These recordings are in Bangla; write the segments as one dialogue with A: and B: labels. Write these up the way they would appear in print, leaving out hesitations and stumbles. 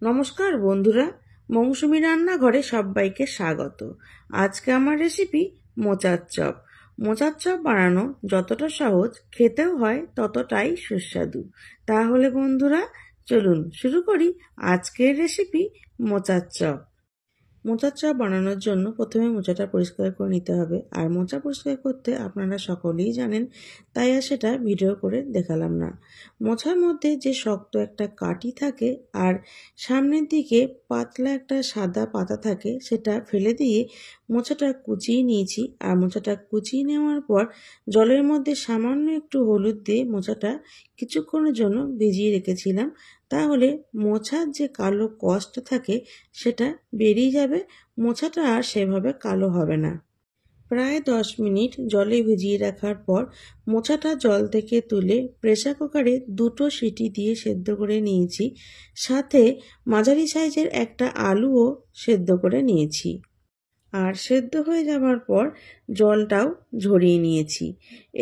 A: নমস্কার বন্ধুরা, মৌসুমী রান্নাঘরে সবাইকে স্বাগত। আজকে আমার রেসিপি মোচার চপ। মোচার চপ বানানো যতটা সহজ, খেতেও হয় ততটাই সুস্বাদু। তাহলে বন্ধুরা চলুন শুরু করি আজকের রেসিপি মোচার চপ। মোচার চপ বানানোর জন্য প্রথমে মোচাটা পরিষ্কার করে নিতে হবে। আর মোচা পরিষ্কার করতে আপনারা সকলেই জানেন, তাই আর সেটা ভিডিও করে দেখালাম না। মোচার মধ্যে যে শক্ত একটা কাঠি থাকে আর সামনের দিকে পাতলা একটা সাদা পাতা থাকে, সেটা ফেলে দিয়ে মোচাটা কুচিয়ে নিয়েছি। আর মোচাটা কুচিয়ে নেওয়ার পর জলের মধ্যে সামান্য একটু হলুদ দিয়ে মোচাটা কিছুক্ষণের জন্য ভিজিয়ে রেখেছিলাম। তাহলে মোচার যে কালো কষটা থাকে সেটা বেরিয়ে যাবে, মোচাটা আর সেভাবে কালো হবে না। প্রায় 10 মিনিট জলে ভিজিয়ে রাখার পর মোচাটা জল থেকে তুলে প্রেসার কুকারে 2টো সিটি দিয়ে সেদ্ধ করে নিয়েছি। সাথে মাঝারি সাইজের একটা আলুও সেদ্ধ করে নিয়েছি। আর সেদ্ধ হয়ে যাওয়ার পর জলটাও ঝরিয়ে নিয়েছি।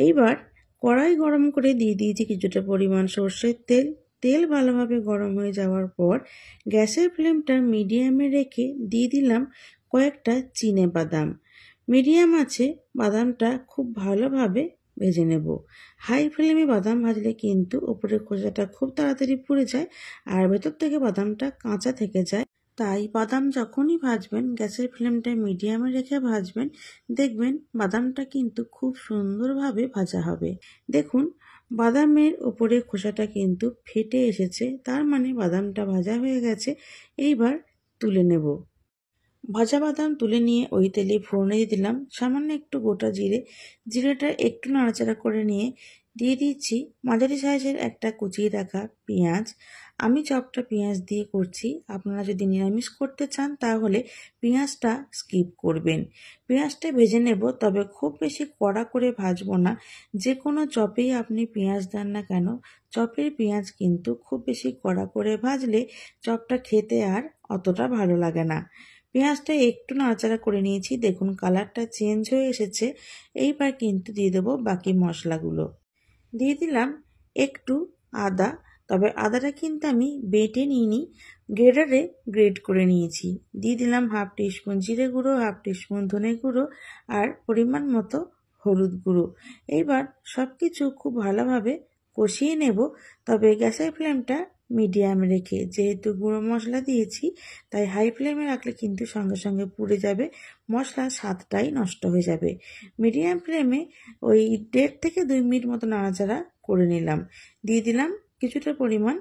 A: এইবার কড়াই গরম করে দিয়ে দিয়েছি কিছুটা পরিমাণ সর্ষের তেল। তেল ভালোভাবে গরম হয়ে যাওয়ার পর গ্যাসের ফ্লেমটা মিডিয়ামে রেখে দিয়ে দিলাম কয়েকটা চিনে বাদাম। মিডিয়াম আছে বাদামটা খুব ভালোভাবে ভেজে নেব। হাই ফ্লেমে বাদাম ভাজলে কিন্তু উপরের খোসাটা খুব তাড়াতাড়ি পুড়ে যায় আর ভেতর থেকে বাদামটা কাঁচা থেকে যায়। তাই বাদাম যখনই ভাজবেন গ্যাসের ফ্লেমটা মিডিয়ামে রেখে ভাজবেন, দেখবেন বাদামটা কিন্তু খুব সুন্দরভাবে ভাজা হবে। দেখুন বাদামের উপরে খোসাটা কিন্তু ফেটে এসেছে, তার মানে বাদামটা ভাজা হয়ে গেছে। এইবার তুলে নেব। ভাজা বাদাম তুলে নিয়ে ওই তেলে ফোড়নে দিয়ে দিলাম সামান্য একটু গোটা জিরে। জিরেটা একটু নাড়াচাড়া করে নিয়ে দিয়ে দিচ্ছি মাঝারি সাইজের একটা কুচিয়ে রাখা পেঁয়াজ। আমি চপটা পেঁয়াজ দিয়ে করছি, আপনারা যদি নিরামিষ করতে চান তাহলে পেঁয়াজটা স্কিপ করবেন। পেঁয়াজটা ভেজে নেব, তবে খুব বেশি কড়া করে ভাজবো না। যে কোনো চপেই আপনি পেঁয়াজ দেন না কেন, চপের পেঁয়াজ কিন্তু খুব বেশি কড়া করে ভাজলে চপটা খেতে আর অতটা ভালো লাগে না। পেঁয়াজটা একটু নাড়াচাড়া করে নিয়েছি, দেখুন কালারটা চেঞ্জ হয়ে এসেছে। এইবার কিন্তু দিয়ে দেবো বাকি মশলাগুলো। দিয়ে দিলাম একটু আদা, তবে আদাটা কিন্তু আমি বেটে নিইনি, গ্রেটারে গ্রেট করে নিয়েছি। দিয়ে দিলাম 1/2 টিস্পুন জিরে গুঁড়ো, 1/2 টিস্পুন ধনে গুঁড়ো আর পরিমাণ মতো হলুদ গুঁড়ো। এইবার সব কিছু খুব ভালোভাবে কষিয়ে নেব, তবে গ্যাসের ফ্লেমটা মিডিয়াম রেখে। যেহেতু গুঁড়ো মশলা দিয়েছি তাই হাই ফ্লেমে রাখলে কিন্তু সঙ্গে সঙ্গে পুড়ে যাবে, মশলার স্বাদটাই নষ্ট হয়ে যাবে। মিডিয়াম ফ্লেমে ওই 1.5 থেকে 2 মিনিট মতো নাড়াচাড়া করে নিলাম। দিয়ে দিলাম কিছুটা পরিমাণ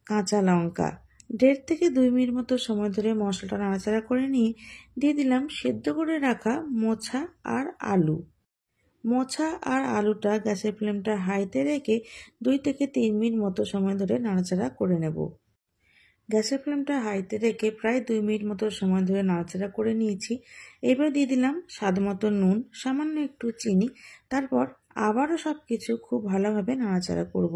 A: কাঁচা লঙ্কা। 1.5 থেকে 2 মিনিট মতো সময় ধরে মশলাটা নাড়াচাড়া করে নিয়ে দিয়ে দিলাম সেদ্ধ করে রাখা মোচা আর আলু। মোচা আর আলুটা গ্যাসের ফ্লেমটা হাইতে রেখে 2 থেকে 3 মিনিট মতো সময় ধরে নাড়াচাড়া করে নেব। গ্যাসের ফ্লেমটা হাইতে রেখে প্রায় 2 মিনিট মতো সময় ধরে নাড়াচাড়া করে নিয়েছি। এবার দিয়ে দিলাম স্বাদ মতো নুন, সামান্য একটু চিনি। তারপর আবারও সব কিছু খুব ভালোভাবে নাড়াচাড়া করব।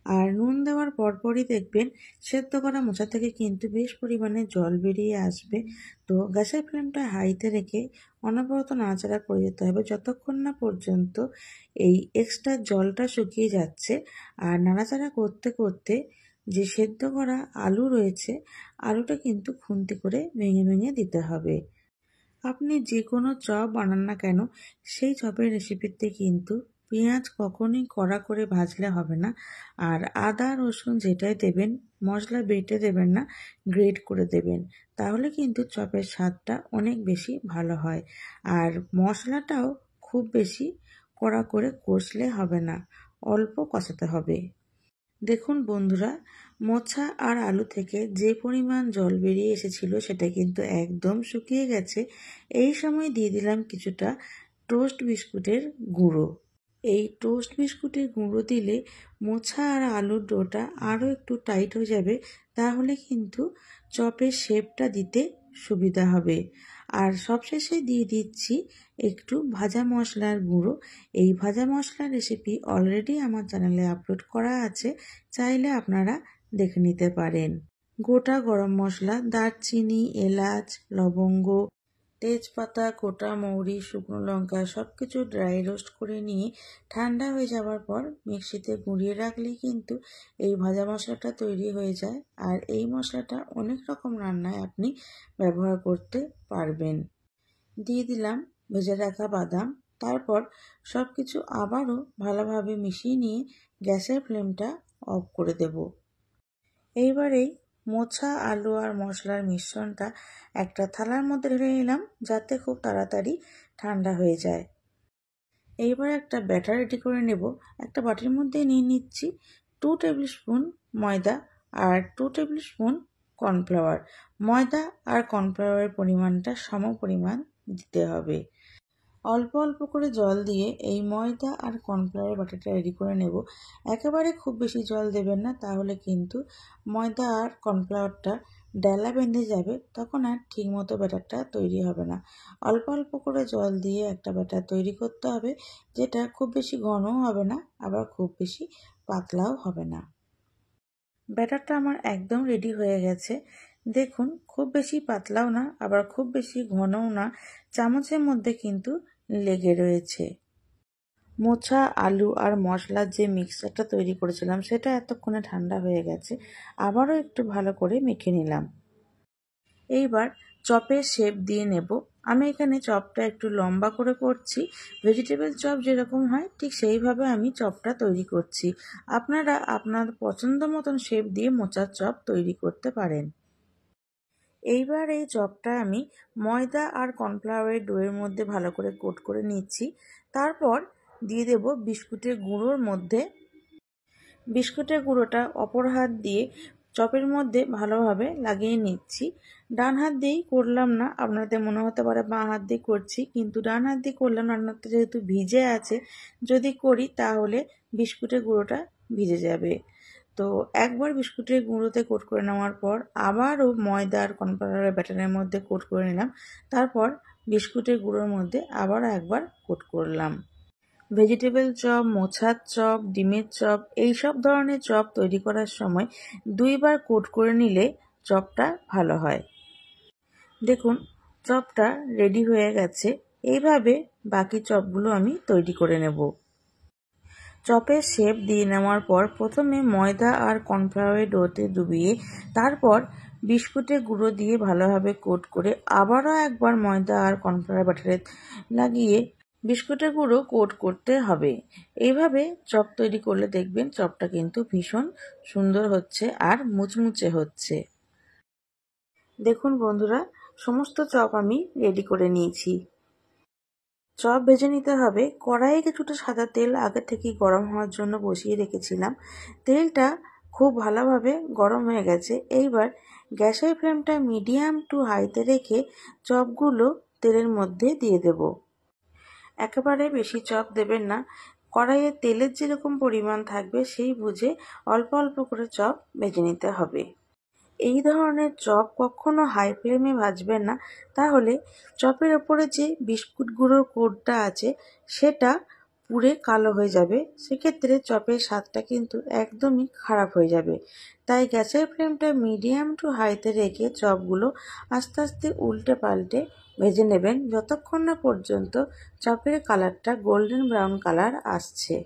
A: আর নুন দেওয়ার পরপরই দেখবেন সেদ্ধ করা মোচা থেকে কিন্তু বেশ পরিমাণে জল বেরিয়ে আসবে। তো গ্যাসের ফ্লেমটা হাইতে রেখে অনবরত নাড়াচাড়া করে যেতে হবে যতক্ষণ না পর্যন্ত এই এক্সট্রা জলটা শুকিয়ে যাচ্ছে। আর নাড়াচাড়া করতে করতে যে সেদ্ধ করা আলু রয়েছে, আলুটা কিন্তু খুন্তি করে ভেঙে ভেঙে দিতে হবে। আপনি যে কোনো চপ বানান না কেন, সেই চপের রেসিপিতে কিন্তু পেঁয়াজ কখনোই কড়া করে ভাজলে হবে না। আর আদা রসুন যেটাই দেবেন, মশলা বেটে দেবেন না, গ্রেট করে দেবেন। তাহলে কিন্তু চপের স্বাদটা অনেক বেশি ভালো হয়। আর মশলাটাও খুব বেশি কড়া করে কষলে হবে না, অল্প কষাতে হবে। দেখুন বন্ধুরা, মোচা আর আলু থেকে যে পরিমাণ জল বেরিয়ে এসেছিল সেটা কিন্তু একদম শুকিয়ে গেছে। এই সময় দিয়ে দিলাম কিছুটা টোস্ট বিস্কুটের গুঁড়ো। এই টোস্ট বিস্কুটের গুঁড়ো দিলে মোচা আর আলুর ডোটা আরও একটু টাইট হয়ে যাবে, তাহলে কিন্তু চপের শেপটা দিতে সুবিধা হবে। আর সবশেষে দিয়ে দিচ্ছি একটু ভাজা মশলার গুঁড়ো। এই ভাজা মশলার রেসিপি অলরেডি আমার চ্যানেলে আপলোড করা আছে, চাইলে আপনারা দেখে নিতে পারেন। গোটা গরম মশলা, দারচিনি, এলাচ, লবঙ্গ, তেজপাতা, গোটা মৌরি, শুকনো লঙ্কা সব কিছু ড্রাই রোস্ট করে নিয়ে ঠান্ডা হয়ে যাওয়ার পর মিক্সিতে গুঁড়িয়ে রাখলেই কিন্তু এই ভাজা মশলাটা তৈরি হয়ে যায়। আর এই মশলাটা অনেক রকম রান্নায় আপনি ব্যবহার করতে পারবেন। দিয়ে দিলাম ভেজে রাখা বাদাম। তারপর সব কিছু আবারও ভালোভাবে মিশিয়ে নিয়ে গ্যাসের ফ্লেমটা অফ করে দেব। এইবারেই মোছা আলু আর মশলার মিশ্রণটা একটা থালার মধ্যে ঢেলে নিলাম, যাতে খুব তাড়াতাড়ি ঠান্ডা হয়ে যায়। এইবার একটা ব্যাটার রেডি করে নেব। একটা বাটির মধ্যে নিয়ে নিচ্ছি 2 টেবিল স্পুন ময়দা আর 2 টেবিল স্পুন কর্নফ্লাওয়ার। ময়দা আর কর্নফ্লাওয়ারের পরিমাণটা সম পরিমাণ দিতে হবে। অল্প অল্প করে জল দিয়ে এই ময়দা আর কর্নফ্লাওয়ারের ব্যাটারটা রেডি করে নেব। একেবারে খুব বেশি জল দেবেন না, তাহলে কিন্তু ময়দা আর কর্নফ্লাওয়ারটা ডেলা বেঁধে যাবে, তখন আর ঠিকমতো ব্যাটারটা তৈরি হবে না। অল্প অল্প করে জল দিয়ে একটা ব্যাটার তৈরি করতে হবে, যেটা খুব বেশি ঘনও হবে না, আবার খুব বেশি পাতলাও হবে না। ব্যাটারটা আমার একদম রেডি হয়ে গেছে। দেখুন, খুব বেশি পাতলাও না, আবার খুব বেশি ঘনও না, চামচের মধ্যে কিন্তু লেগে রয়েছে। মোছা আলু আর মশলার যে মিক্সচারটা তৈরি করেছিলাম সেটা এতক্ষণে ঠান্ডা হয়ে গেছে। আবারও একটু ভালো করে মেখে নিলাম। এইবার চপের শেপ দিয়ে নেব। আমি এখানে চপটা একটু লম্বা করে করছি। ভেজিটেবল চপ যেরকম হয় ঠিক সেইভাবে আমি চপটা তৈরি করছি। আপনারা আপনার পছন্দ মতন শেপ দিয়ে মোচার চপ তৈরি করতে পারেন। এইবার এই চপটা আমি ময়দা আর কর্নফ্লাওয়ারের ডোয়ের মধ্যে ভালো করে কোট করে নিচ্ছি। তারপর দিয়ে দেব বিস্কুটের গুঁড়োর মধ্যে। বিস্কুটের গুঁড়োটা অপর হাত দিয়ে চপের মধ্যে ভালোভাবে লাগিয়ে নিচ্ছি। ডান হাত দিয়েই করলাম না, আপনাদের মনে হতে পারে বাঁ হাত দিয়ে করছি, কিন্তু ডান হাত দিয়ে করলাম রান্নাটা যেহেতু ভিজে আছে, যদি করি তাহলে বিস্কুটের গুঁড়োটা ভিজে যাবে। তো একবার বিস্কুটের গুঁড়োতে কোট করে নেওয়ার পর আবারও ময়দা আর কর্নফ্লাওয়ারের ব্যাটারের মধ্যে কোট করে নিলাম। তারপর বিস্কুটের গুঁড়োর মধ্যে আবারও একবার কোট করলাম। ভেজিটেবল চপ, মোচার চপ, ডিমের চপ এইসব ধরনের চপ তৈরি করার সময় 2 বার কোট করে নিলে চপটা ভালো হয়। দেখুন, চপটা রেডি হয়ে গেছে। এইভাবে বাকি চপগুলো আমি তৈরি করে নেব। চপের শেপ দিয়ে নেওয়ার পর প্রথমে ময়দা আর কর্নফ্লাওয়ারের ডোতে ডুবিয়ে তারপর বিস্কুটের গুঁড়ো দিয়ে ভালোভাবে কোট করে আবারও একবার ময়দা আর কর্নফ্লাওয়ার ব্যাটারে লাগিয়ে বিস্কুটের গুঁড়ো কোট করতে হবে। এইভাবে চপ তৈরি করলে দেখবেন চপটা কিন্তু ভীষণ সুন্দর হচ্ছে আর মুচমুচে হচ্ছে। দেখুন বন্ধুরা, সমস্ত চপ আমি রেডি করে নিয়েছি। চপ ভেজে নিতে হবে। কড়াইয়ে কিছুটা সাদা তেল আগে থেকেই গরম হওয়ার জন্য বসিয়ে রেখেছিলাম। তেলটা খুব ভালোভাবে গরম হয়ে গেছে। এইবার গ্যাসের ফ্লেমটা মিডিয়াম টু হাইতে রেখে চপগুলো তেলের মধ্যে দিয়ে দেব। একেবারে বেশি চপ দেবেন না, কড়াইয়ে তেলের যেরকম পরিমাণ থাকবে সেই বুঝে অল্প অল্প করে চপ ভেজে নিতে হবে। এই ধরনের চপ কখনো হাই ফ্লেমে ভাজবেন না, তাহলে চপের ওপরে যে বিস্কুট গুঁড়োর কোটটা আছে সেটা পুড়ে কালো হয়ে যাবে। সেক্ষেত্রে চপের স্বাদটা কিন্তু একদমই খারাপ হয়ে যাবে। তাই গ্যাসের ফ্লেমটা মিডিয়াম টু হাইতে রেখে চপগুলো আস্তে আস্তে উল্টে পাল্টে ভেজে নেবেন, যতক্ষণ না পর্যন্ত চপের কালারটা গোল্ডেন ব্রাউন কালার আসছে।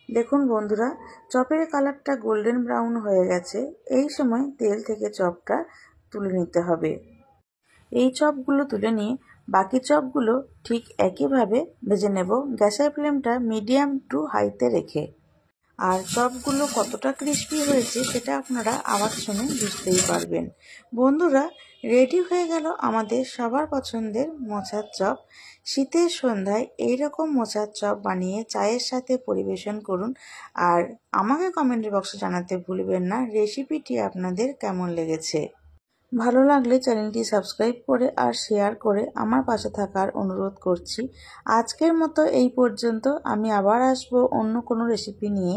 A: দেখুন বন্ধুরা, চপের কালারটা গোল্ডেন ব্রাউন হয়ে গেছে। এই সময় তেল থেকে চপটা তুলে নিতে হবে। এই চপগুলো তুলে নিয়ে বাকি চপগুলো ঠিক একইভাবে ভেজে নেব, গ্যাসের ফ্লেমটা মিডিয়াম টু হাইতে রেখে। আর চপগুলো কতটা ক্রিস্পি হয়েছে সেটা আপনারা আওয়াজ শুনে বুঝতেই পারবেন। বন্ধুরা, রেডি হয়ে গেল আমাদের সবার পছন্দের মোচার চপ। শীতের সন্ধ্যায় এইরকম মোচার চপ বানিয়ে চায়ের সাথে পরিবেশন করুন। আর আমাকে কমেন্ট বক্সে জানাতে ভুলবেন না রেসিপিটি আপনাদের কেমন লেগেছে। ভালো লাগলে চ্যানেলটি সাবস্ক্রাইব করে আর শেয়ার করে আমার পাশে থাকার অনুরোধ করছি। আজকের মতো এই পর্যন্ত। আমি আবার আসবো অন্য কোনো রেসিপি নিয়ে।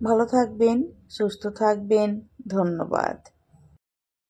A: ভালো থাকবেন, সুস্থ থাকবেন। ধন্যবাদ।